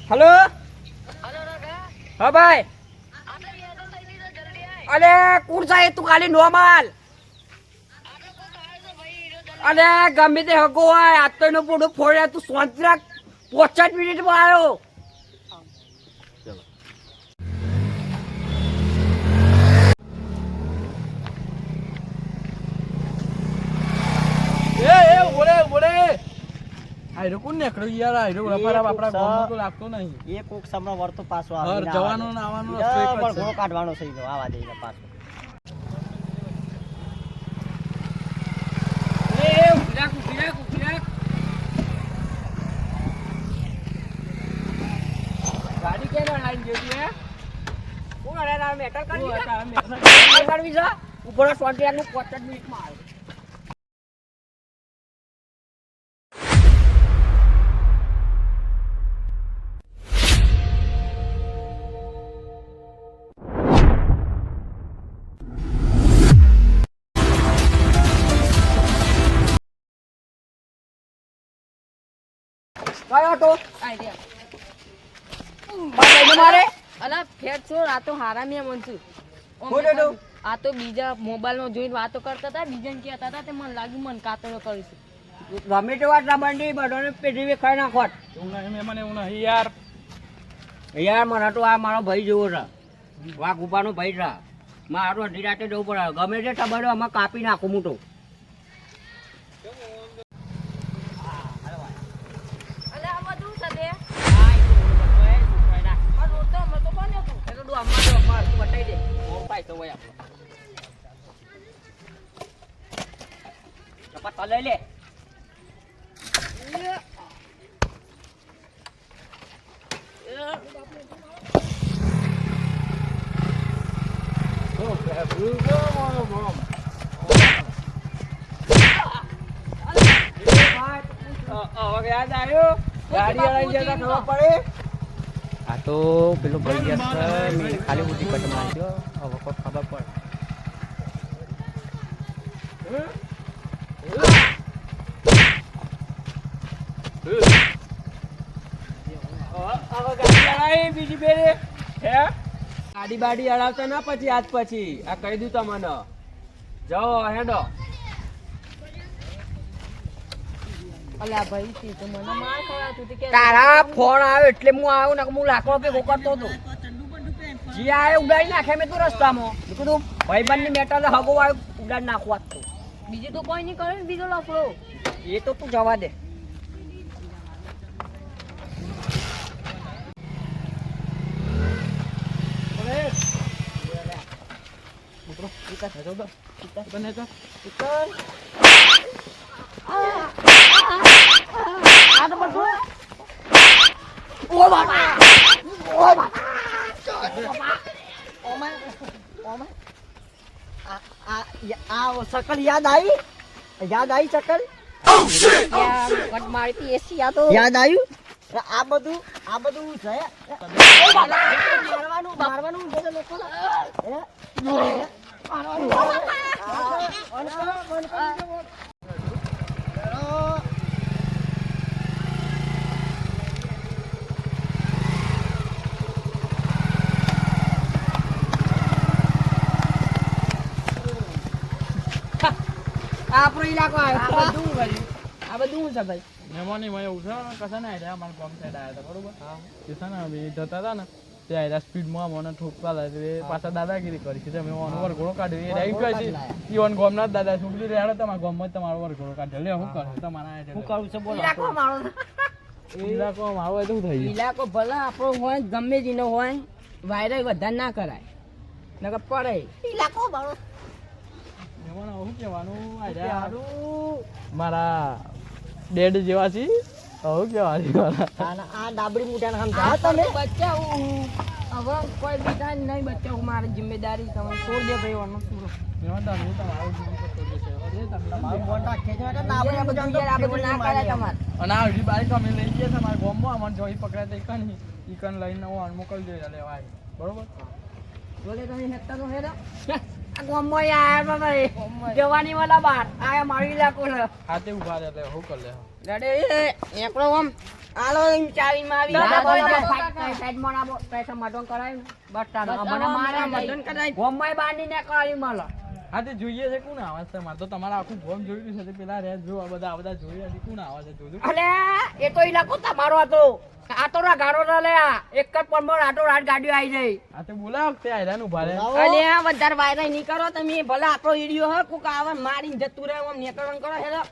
Hello हाँ भाई अरे कौन सा है तू खाली नॉर्मल अरे गमे ते हगो है आज तो नो पोडो फोड़ तू शांति रख 50 मिनट में आयो એ બોલે બોલે આયરો કોણ નેકળો યાર આયરો રફારા આપડા ગામમાં તો લાગતો નહીં એ કોક સમરો વરતો પાછો આવે હર જવાનો ને આવવાનો રસ્તો એક જ પણ છે ઘોડો કાઢવાનો છે ઈ આવા દે ને પાછો ए उठिरा गाड़ी के ना लाइन जेती है कोण अरे ना मेटल कर वीजा ऊपर स्वाटी नु 50 मिनिट में आयो काय ऑटो आइडिया बाय मारे અલા ફેર છોડ આ તો હારામી મનસુ બોલો તો આ તો બીજા મોબાઈલ માં જોઈને વાતો કરતા હતા બીજાને કહેતા હતા તે મને લાગ્યું મન કાતરો કરીશું ગમે તે વાત ના બંડી બડોને પેઢી વે ખાઈ નાખોટ એવું નહીં મને એવું નહીં યાર યાર મને તો આ મારો ભાઈ જેવો છે વાઘ ઉપાનો ભાઈ છે મારો અઢી રાતે જવું પડે ગમે તે ટબડો આમાં કાપી નાખું હું તો અલે આ બધું છે દે આ ઈ તો બધું સુકાયડા આ રોતો મતો બન્યો તું એ તો દુ અમ્મા જો માર તું બતાઈ દે ઓળખાય તો હોય આપણો ચપા તલે લે હવે યાદ આવ્યો ગાડી વાળા જતા ખબર પડે આ તો પેલો ભાઈ ગયા છે મેં ખાલી બુદ્ધિ કટ માર્યો હવે કોઈ ખબર પડે બીજી બેરે હે ગાડી બાડી અડાવતા ના પછી આજ પછી આ કહી દઉં તમને જાઓ હેડો અલા ભાઈ તી તો મને માર ખવડા તું કે તારા ફોન આવ્યો એટલે હું આવ્યો ને હું લાકડો પે કરતો હતો જી આયો ઉડાડી નાખે મેં તું રસ્તામાં મેં કીધું ભાઈબંધની મેટર હગો આવ્યો ઉડાડી નાખવા તો બીજું તો કોઈ નહીં કરે બીજો લફડો એ તો તું જવા દે શકલ યાદ આવી શકલ કટ મારી તી એસી આ તો યાદ આવ્યું આ બધું છે મારવાનું બધા લોકો આપણો ઇલાકો આવ્યો આ બધું છે ભાઈ મહેમાની માં એવું છે કશા ને આયા મારા ગામ સાઈડ આયા હતા બરોબર તે છે ને બે જતા હતા ને તે આયા સ્પીડમાં મને ઠોકવા લાગે પાછા દાદાગીરી કરી છે મેં ઓનવર ઘોડો કાઢ્યો એ રાઈટ કહે છે ઈવન ગામના દાદા છોકરી રેડે તમારા ગામમાં તમારો વર ઘોડો કાઢ્યો લે હું કરું તમારા શું કરું છે બોલો ઇલાકો મારો ઇલાકો મારો એ તો થઈ ગયું ઇલાકો ભલે આપણો હોય ગમે તેનો હોય વાયરલ વધારે ના કરાય નકર પડે ઇલાકો મારો મહેમાન શું કહેવાનું આયા મારા ડેડ જેવા છે શું કહેવાનું આ ડાબડી મુઠાને સમજાવો તમે બચ્ચા હવે કોઈ બીજા નહીં બચ્ચા મારી જિમ્મેદારી તમે છોડ દે ભાઈ વાનો પૂરો મહેમાન તમે તમારો જીવ કરતો જશે મારું કોન્ટ્રાક્ટ ખેંચવા હતા ડાબડી આ બધું ના કરાય તમારે અને આ હજી બાઈક અમે લઈ ગયા તમારા ગામમાં અમને જોઈ પકડ્યા હતા ઈકન લઈને હું મોકલી દે લેવા બરોબર બોલે તમે હેતા તો હેરા ગામમાં આયા ભાઈ જવાની વાળા બાર આયા મારી ઇલાકો છે હાથે ઉભા રહે એટલે હું કરી લે લડે એકડો આમ આલો એમ ચાવીમાં આવી ના, ગયા. બોલો, બધા બોલો, સાઈડ- સાઈડમાં ના બોલો. પૈસા મટન કરાયું ને? બસ તારે. મને મારે મટન નહીં. કરાય. ગોમમાંય બાંધી ને કરાયું મળે. હા તે જોઈએ છે કોણ આવે છે મારે તો તમારે આખું ગોમ જોયું છે તે પેલા રે જો આ બધા જોઈએ છે કોણ આવે છે જોજો અલે એ તો ઇલાકો તમારો હતો. આ તો રા ગાડો ના લે આ. એક જ પંબર આટો રાત ગાડીઓ આવી જાય. આ તે બોલાવ તે આયરાન ઉભા રહે બોલાવો. અલ્યા વધારે વાયરાય નહીં કરો તમે ભલે આપણો ઈડિયો હે કોક આવે મારીને જતું રહે આમ નીકળવાનું કરો હેલો